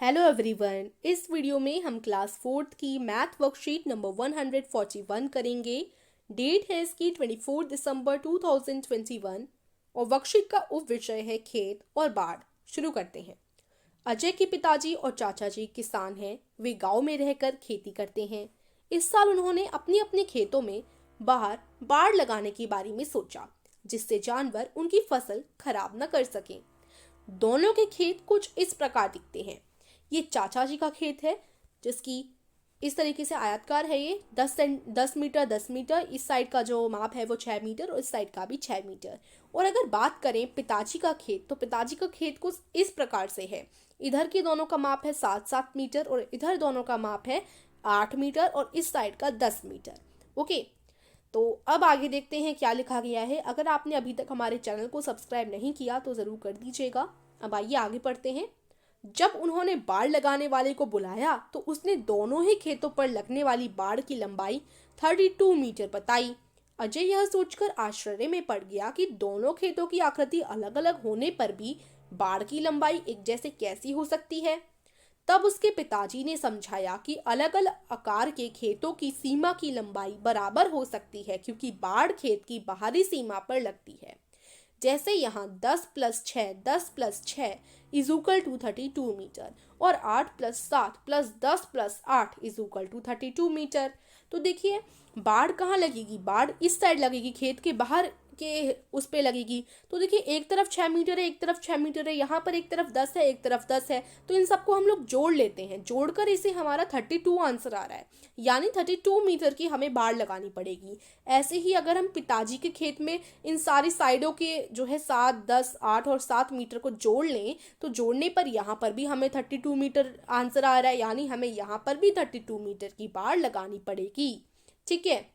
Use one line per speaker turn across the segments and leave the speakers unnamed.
Hello everyone, इस video में हम क्लास 4th की मैथ वर्कशीट नंबर 141 करेंगे। डेट है इसकी 24 दिसंबर 2021 और वर्कशीट का उप विषय है खेत और बाढ़। शुरू करते हैं। अजय के पिताजी और चाचा जी किसान हैं। वे गांव में रहकर खेती करते हैं। इस साल उन्होंने अपने अपने खेतों में बाहर बाढ़ लगाने के बारे में सोचा, जिससे जानवर उनकी फसल खराब न कर सकें। दोनों के खेत कुछ इस प्रकार दिखते हैं। ये चाचा जी का खेत है, जिसकी इस तरीके से आयतकार है। ये 10 मीटर 10 मीटर, इस साइड का जो माप है वो 6 मीटर और इस साइड का भी 6 मीटर। और अगर बात करें पिताजी का खेत, तो पिताजी का खेत कुछ इस प्रकार से है। इधर के दोनों का माप है 7 मीटर और इधर दोनों का माप है 8 मीटर और इस साइड का 10 मीटर। ओके, तो अब आगे देखते हैं क्या लिखा गया है। अगर आपने अभी तक हमारे चैनल को सब्सक्राइब नहीं किया तो ज़रूर कर दीजिएगा। अब आइए आगे पढ़ते हैं। जब उन्होंने बाड़ लगाने वाले को बुलाया तो उसने दोनों ही खेतों पर लगने वाली बाड़ की लंबाई 32 मीटर बताई। अजय यह सोचकर आश्चर्य में पड़ गया कि दोनों खेतों की आकृति अलग अलग होने पर भी बाड़ की लंबाई एक जैसे कैसी हो सकती है। तब उसके पिताजी ने समझाया कि अलग अलग आकार के खेतों की सीमा की लंबाई बराबर हो सकती है, क्योंकि बाड़ खेत की बाहरी सीमा पर लगती है। जैसे यहाँ 10 + 6 10 + 6 = 32 मीटर और 8 + 7 + 10 + 8 = 32 मीटर। तो देखिए, बाढ़ कहाँ लगेगी? बाढ़ इस साइड लगेगी, खेत के बाहर के उस पे लगेगी। तो देखिए, एक तरफ 6 मीटर है, एक तरफ 6 मीटर है, यहाँ पर एक तरफ 10 है, एक तरफ 10 है। तो इन सबको हम लोग जोड़ लेते हैं। जोड़कर इसे हमारा 32 आंसर आ रहा है, यानी 32 मीटर की हमें बाड़ लगानी पड़ेगी। ऐसे ही अगर हम पिताजी के खेत में इन सारी साइडों के जो है 7 10 8 और 7 मीटर को जोड़ लें, तो जोड़ने पर यहाँ पर भी हमें 32 मीटर आंसर आ रहा है, यानी हमें यहाँ पर भी 32 मीटर की बाड़ लगानी पड़ेगी। ठीक है,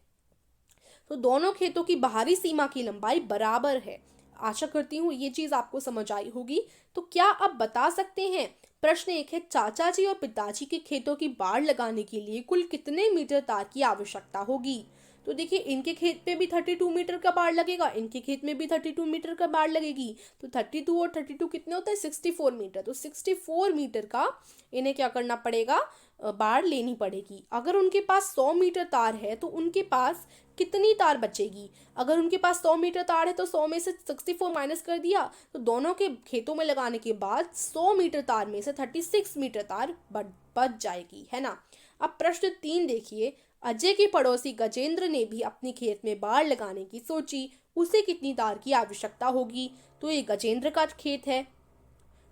तो दोनों खेतों की बाहरी सीमा की लंबाई बराबर है। आशा करती हूँ ये चीज आपको समझ आई होगी। तो क्या आप बता सकते हैं? प्रश्न 1 है, चाचा जी और पिताजी के खेतों की बाड़ लगाने के लिए कुल कितने मीटर तार की आवश्यकता होगी? तो देखिए, इनके खेत पे भी 32 मीटर का बाड़ लगेगा, इनके खेत में भी 32 मीटर का बाड़ लगेगी। तो 32 और 32 कितने होते हैं? 64 मीटर। तो 64 मीटर का इन्हें क्या करना पड़ेगा? बाड़ लेनी पड़ेगी। अगर उनके पास 100 मीटर तार है तो उनके पास कितनी तार बचेगी? अगर उनके पास 100 मीटर तार है तो 100 में से 64 माइनस कर दिया, तो दोनों के खेतों में लगाने के बाद 100 मीटर तार में से 36 मीटर तार बच जाएगी, है ना। अब प्रश्न 3 देखिए। अजय के पड़ोसी गजेंद्र ने भी अपने खेत में बाड़ लगाने की सोची। उसे कितनी तार की आवश्यकता होगी? तो ये गजेंद्र का खेत है।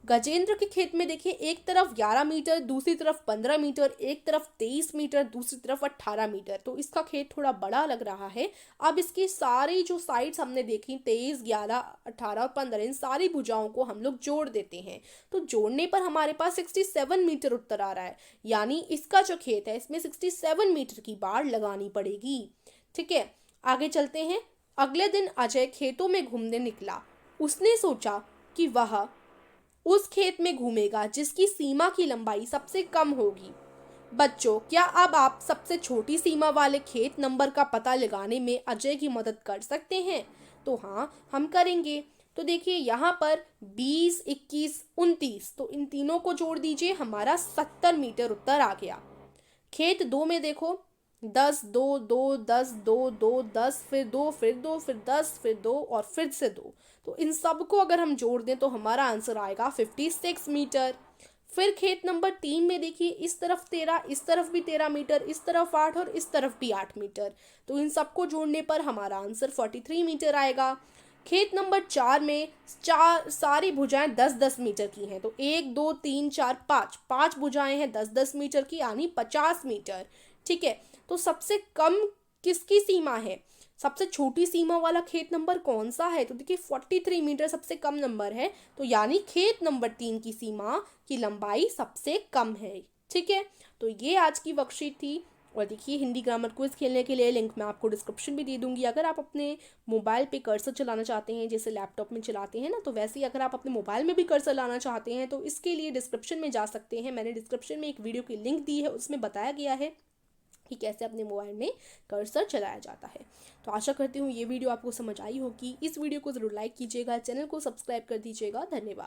गजेंद्र के खेत में देखिए, एक तरफ 11 मीटर, दूसरी तरफ 15 मीटर, एक तरफ 23 मीटर, दूसरी तरफ 18 मीटर। तो इसका खेत थोड़ा बड़ा लग रहा है। अब इसकी सारी जो साइड्स हमने देखी, 23 11 18 और 15, इन सारी भुजाओं को हम लोग जोड़ देते हैं। तो जोड़ने पर हमारे पास 67 मीटर उत्तर आ रहा है, यानी इसका जो खेत है इसमें 67 मीटर की बाड़ लगानी पड़ेगी। ठीक है, आगे चलते हैं। अगले दिन अजय खेतों में घूमने निकला। उसने सोचा कि वह उस खेत में घूमेगा जिसकी सीमा की लंबाई सबसे कम होगी। बच्चों, क्या अब आप सबसे छोटी सीमा वाले खेत नंबर का पता लगाने में अजय की मदद कर सकते हैं? तो हाँ, हम करेंगे। तो देखिए, यहाँ पर 20 21 29, तो इन तीनों को जोड़ दीजिए, हमारा 70 मीटर उत्तर आ गया। खेत 2 में देखो, 10 2 2 10 2 2 10 फिर 2 फिर 2 फिर 10 फिर 2 और फिर से 2। तो इन सब को अगर हम जोड़ दें तो हमारा आंसर आएगा 56 मीटर। फिर खेत नंबर 3 में देखिए, इस तरफ 13, इस तरफ भी 13 मीटर, इस तरफ 8 और इस तरफ भी 8 मीटर। तो इन सबको जोड़ने पर हमारा आंसर 43 मीटर आएगा। खेत नंबर 4 में चार सारी भुजाएं 10-10 मीटर की हैं। तो 1 2 3 4 5 5 भुजाएं हैं 10-10 मीटर की, यानी 50 मीटर। ठीक है, तो सबसे कम किसकी सीमा है? सबसे छोटी सीमा वाला खेत नंबर कौन सा है? तो देखिए, 43 मीटर सबसे कम नंबर है। तो यानी खेत नंबर 3 की सीमा की लंबाई सबसे कम है। ठीक है, तो ये आज की वर्कशीट थी। और देखिए, हिंदी ग्रामर क्विज खेलने के लिए लिंक मैं आपको डिस्क्रिप्शन में दे दूंगी। अगर आप अपने मोबाइल पे कर्सर चलाना चाहते हैं, जैसे लैपटॉप में चलाते हैं ना, तो वैसे ही अगर आप अपने मोबाइल में भी कर्सर लाना चाहते हैं तो इसके लिए डिस्क्रिप्शन में जा सकते हैं। मैंने डिस्क्रिप्शन में एक वीडियो की लिंक दी है, उसमें बताया गया है कि कैसे अपने मोबाइल में कर्सर चलाया जाता है। तो आशा करती हूँ ये वीडियो आपको समझ आई होगी। इस वीडियो को ज़रूर लाइक कीजिएगा, चैनल को सब्सक्राइब कर दीजिएगा। धन्यवाद।